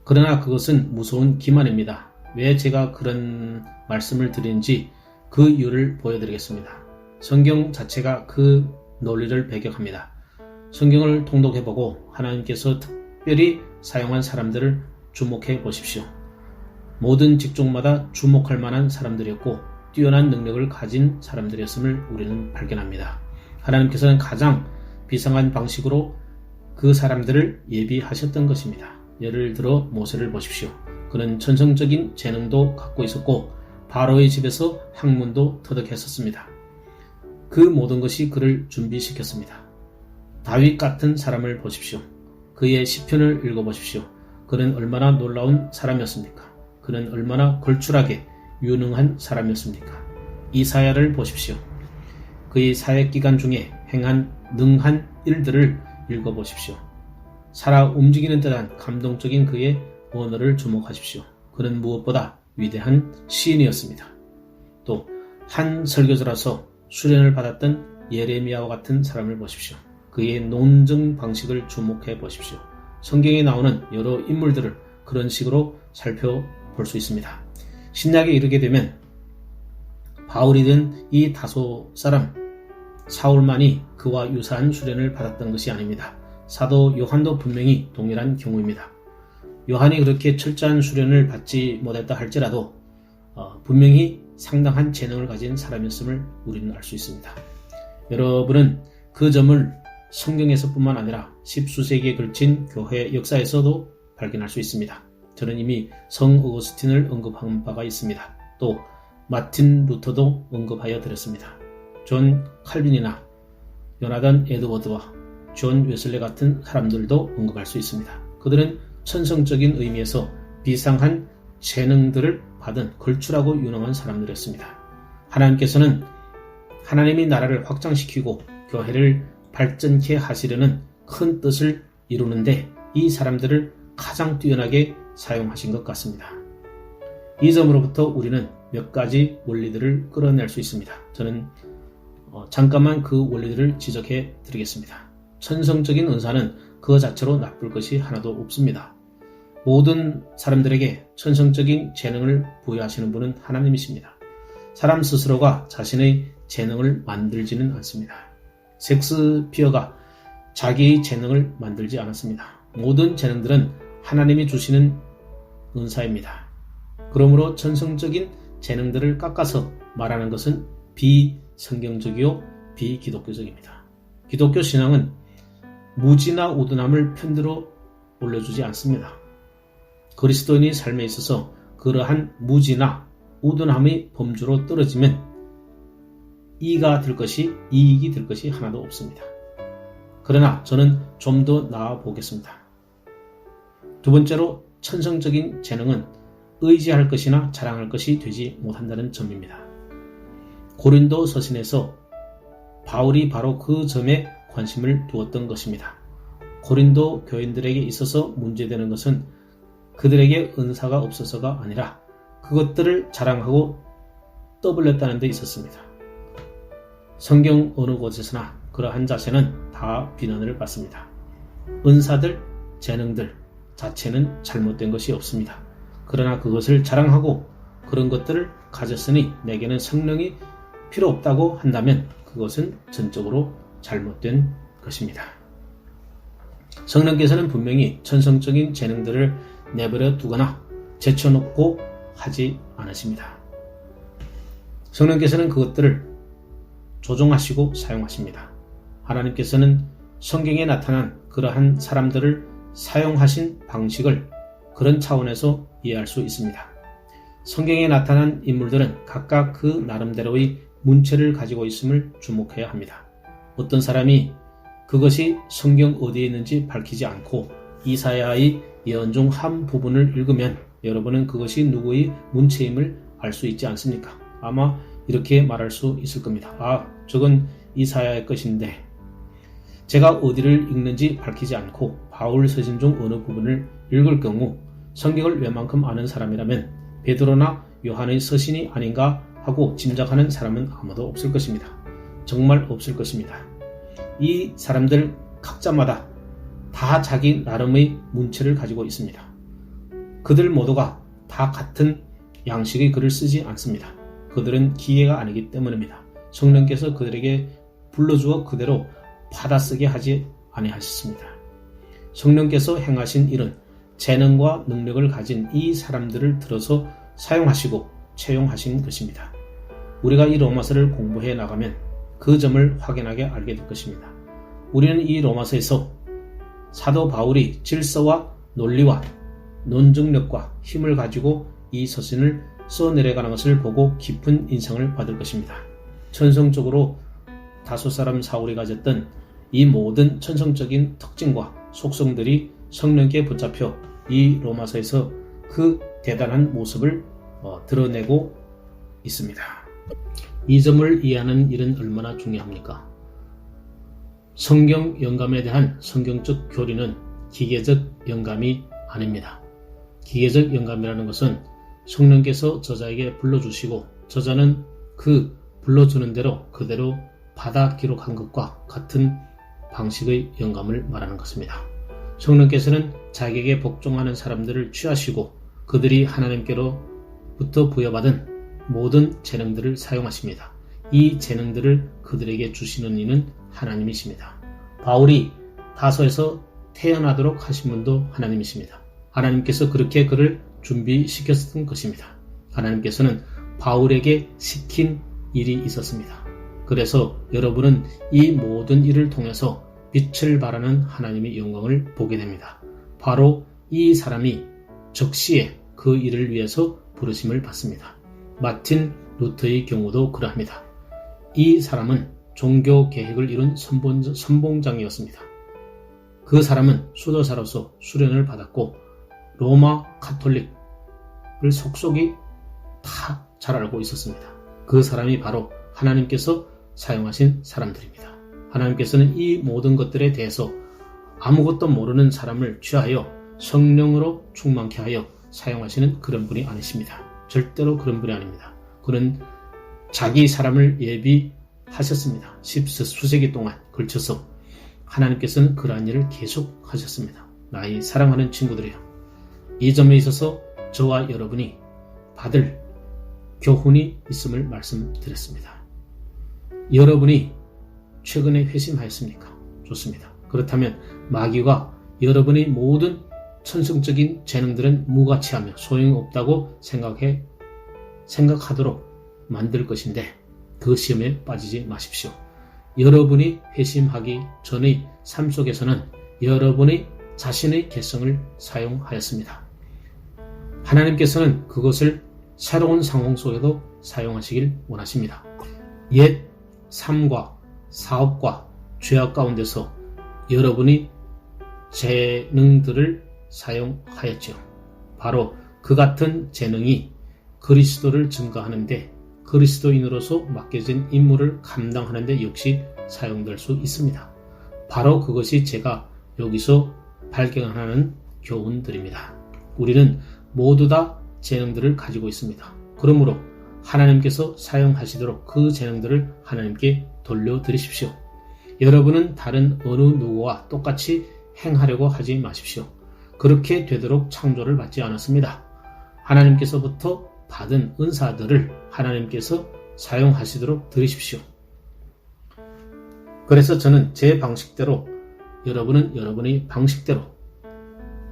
그러나 그것은 무서운 기만입니다. 왜 제가 그런 말씀을 드리는지 그 이유를 보여드리겠습니다. 성경 자체가 그 논리를 배격합니다. 성경을 통독해보고 하나님께서 특별히 사용한 사람들을 주목해 보십시오. 모든 직종마다 주목할 만한 사람들이었고 뛰어난 능력을 가진 사람들이었음을 우리는 발견합니다. 하나님께서는 가장 비상한 방식으로 그 사람들을 예비하셨던 것입니다. 예를 들어 모세를 보십시오. 그는 천성적인 재능도 갖고 있었고 바로의 집에서 학문도 터득했었습니다. 그 모든 것이 그를 준비시켰습니다. 다윗 같은 사람을 보십시오. 그의 시편을 읽어보십시오. 그는 얼마나 놀라운 사람이었습니까? 그는 얼마나 걸출하게 유능한 사람이었습니까? 이사야를 보십시오. 그의 사역기간 중에 행한 능한 일들을 읽어보십시오. 살아 움직이는 듯한 감동적인 그의 언어를 주목하십시오. 그는 무엇보다 위대한 시인이었습니다. 또 한 설교자라서 수련을 받았던 예레미야와 같은 사람을 보십시오. 그의 논증 방식을 주목해 보십시오. 성경에 나오는 여러 인물들을 그런 식으로 살펴볼 수 있습니다. 신약에 이르게 되면 바울이든 이 다소 사람 사울만이 그와 유사한 수련을 받았던 것이 아닙니다. 사도 요한도 분명히 동일한 경우입니다. 요한이 그렇게 철저한 수련을 받지 못했다 할지라도 분명히 상당한 재능을 가진 사람이었음을 우리는 알 수 있습니다. 여러분은 그 점을 성경에서뿐만 아니라 십수세기에 걸친 교회 역사에서도 발견할 수 있습니다. 저는 이미 성 어거스틴을 언급한 바가 있습니다. 또 마틴 루터도 언급하여 드렸습니다. 존 칼빈이나 요나단 에드워드와 존 웨슬레 같은 사람들도 언급할 수 있습니다. 그들은 천성적인 의미에서 비상한 재능들을 받은 걸출하고 유능한 사람들이었습니다. 하나님께서는 하나님이 나라를 확장시키고 교회를 발전케 하시려는 큰 뜻을 이루는데 이 사람들을 가장 뛰어나게 사용하신 것 같습니다. 이 점으로부터 우리는 몇 가지 원리들을 끌어낼 수 있습니다. 저는 잠깐만 그 원리들을 지적해 드리겠습니다. 천성적인 은사는 그 자체로 나쁠 것이 하나도 없습니다. 모든 사람들에게 천성적인 재능을 부여하시는 분은 하나님이십니다. 사람 스스로가 자신의 재능을 만들지는 않습니다. 섹스피어가 자기의 재능을 만들지 않았습니다. 모든 재능들은 하나님이 주시는 은사입니다. 그러므로 천성적인 재능들을 깎아서 말하는 것은 비성경적이요 비기독교적입니다. 기독교 신앙은 무지나 우둔함을 편들어 올려주지 않습니다. 그리스도인의 삶에 있어서 그러한 무지나 우둔함의 범주로 떨어지면 이익이 될 것이 하나도 없습니다. 그러나 저는 좀 더 나아 보겠습니다. 두 번째로 천성적인 재능은 의지할 것이나 자랑할 것이 되지 못한다는 점입니다. 고린도 서신에서 바울이 바로 그 점에 관심을 두었던 것입니다. 고린도 교인들에게 있어서 문제되는 것은 그들에게 은사가 없어서가 아니라 그것들을 자랑하고 떠벌렸다는 데 있었습니다. 성경 어느 곳에서나 그러한 자세는 다 비난을 받습니다. 은사들, 재능들 자체는 잘못된 것이 없습니다. 그러나 그것을 자랑하고 그런 것들을 가졌으니 내게는 성령이 필요 없다고 한다면 그것은 전적으로 잘못된 것입니다. 성령께서는 분명히 천성적인 재능들을 내버려 두거나 제쳐놓고 하지 않으십니다. 성령께서는 그것들을 조종하시고 사용하십니다. 하나님께서는 성경에 나타난 그러한 사람들을 사용하신 방식을 그런 차원에서 이해할 수 있습니다. 성경에 나타난 인물들은 각각 그 나름대로의 문체를 가지고 있음을 주목해야 합니다. 어떤 사람이 그것이 성경 어디에 있는지 밝히지 않고 이사야의 예언 중 한 부분을 읽으면 여러분은 그것이 누구의 문체임을 알 수 있지 않습니까? 아마 이렇게 말할 수 있을 겁니다. 저건 이사야의 것인데 제가 어디를 읽는지 밝히지 않고 바울 서신 중 어느 부분을 읽을 경우 성경을 웬만큼 아는 사람이라면 베드로나 요한의 서신이 아닌가 하고 짐작하는 사람은 아무도 없을 것입니다. 정말 없을 것입니다. 이 사람들 각자마다 다 자기 나름의 문체를 가지고 있습니다. 그들 모두가 다 같은 양식의 글을 쓰지 않습니다. 그들은 기계가 아니기 때문입니다. 성령께서 그들에게 불러주어 그대로 받아쓰게 하지 아니하셨습니다. 성령께서 행하신 일은 재능과 능력을 가진 이 사람들을 들어서 사용하시고 채용하신 것입니다. 우리가 이 로마서를 공부해 나가면 그 점을 확연하게 알게 될 것입니다. 우리는 이 로마서에서 사도 바울이 질서와 논리와 논증력과 힘을 가지고 이 서신을 써내려가는 것을 보고 깊은 인상을 받을 것입니다. 천성적으로 다소 사람 사울이 가졌던 이 모든 천성적인 특징과 속성들이 성령께 붙잡혀 이 로마서에서 그 대단한 모습을 드러내고 있습니다. 이 점을 이해하는 일은 얼마나 중요합니까? 성경 영감에 대한 성경적 교리는 기계적 영감이 아닙니다. 기계적 영감이라는 것은 성령께서 저자에게 불러주시고 저자는 그 불러주는 대로 그대로 받아 기록한 것과 같은 방식의 영감을 말하는 것입니다. 성령께서는 자기에게 복종하는 사람들을 취하시고 그들이 하나님께로부터 부여받은 모든 재능들을 사용하십니다. 이 재능들을 그들에게 주시는 이는 하나님이십니다. 바울이 다소에서 태어나도록 하신 분도 하나님이십니다. 하나님께서 그렇게 그를 준비시켰던 것입니다. 하나님께서는 바울에게 시킨 일이 있었습니다. 그래서 여러분은 이 모든 일을 통해서 빛을 발하는 하나님의 영광을 보게 됩니다. 바로 이 사람이 적시에 그 일을 위해서 부르심을 받습니다. 마틴 루터의 경우도 그러합니다. 이 사람은 종교 계획을 이룬 선봉장이었습니다. 그 사람은 수도사로서 수련을 받았고 로마 카톨릭을 속속이 다 잘 알고 있었습니다. 그 사람이 바로 하나님께서 사용하신 사람들입니다. 하나님께서는 이 모든 것들에 대해서 아무것도 모르는 사람을 취하여 성령으로 충만케 하여 사용하시는 그런 분이 아니십니다. 절대로 그런 분이 아닙니다. 그는 자기 사람을 예비하셨습니다. 수세기 동안 걸쳐서 하나님께서는 그러한 일을 계속 하셨습니다. 나의 사랑하는 친구들이여, 이 점에 있어서 저와 여러분이 받을 교훈이 있음을 말씀드렸습니다. 여러분이 최근에 회심하였습니까? 좋습니다. 그렇다면 마귀가 여러분의 모든 천성적인 재능들은 무가치하며 소용없다고 생각하도록 만들 것인데 그 시험에 빠지지 마십시오. 여러분이 회심하기 전의 삶 속에서는 여러분의 자신의 개성을 사용하였습니다. 하나님께서는 그것을 새로운 상황 속에도 사용하시길 원하십니다. 옛 삶과 사업과 죄악 가운데서 여러분이 재능들을 사용하였죠. 바로 그 같은 재능이 그리스도를 증거하는데 그리스도인으로서 맡겨진 임무를 감당하는 데 역시 사용될 수 있습니다. 바로 그것이 제가 여기서 발견하는 교훈들입니다. 우리는 모두 다 재능들을 가지고 있습니다. 그러므로 하나님께서 사용하시도록 그 재능들을 하나님께 돌려드리십시오. 여러분은 다른 어느 누구와 똑같이 행하려고 하지 마십시오. 그렇게 되도록 창조를 받지 않았습니다. 하나님께서부터 받은 은사들을 하나님께서 사용하시도록 드리십시오. 그래서 저는 제 방식대로, 여러분은 여러분의 방식대로,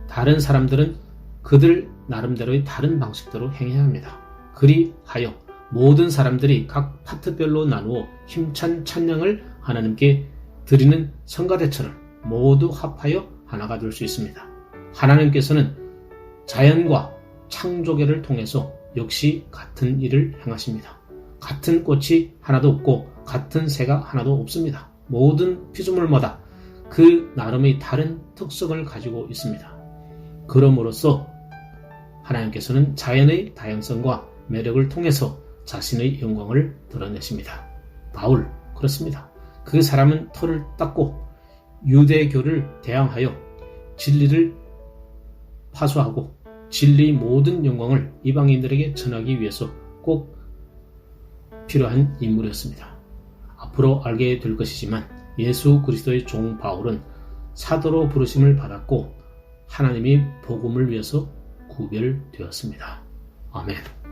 다른 사람들은 그들 나름대로의 다른 방식대로 행해야 합니다. 그리하여 모든 사람들이 각 파트별로 나누어 힘찬 찬양을 하나님께 드리는 성가대처를 모두 합하여 하나가 될 수 있습니다. 하나님께서는 자연과 창조계를 통해서 역시 같은 일을 행하십니다. 같은 꽃이 하나도 없고 같은 새가 하나도 없습니다. 모든 피조물마다 그 나름의 다른 특성을 가지고 있습니다. 그럼으로써 하나님께서는 자연의 다양성과 매력을 통해서 자신의 영광을 드러내십니다. 바울, 그렇습니다. 그 사람은 털을 닦고 유대교를 대항하여 진리를 파수하고 진리의 모든 영광을 이방인들에게 전하기 위해서 꼭 필요한 인물이었습니다. 앞으로 알게 될 것이지만 예수 그리스도의 종 바울은 사도로 부르심을 받았고 하나님이 복음을 위해서 구별되었습니다. 아멘.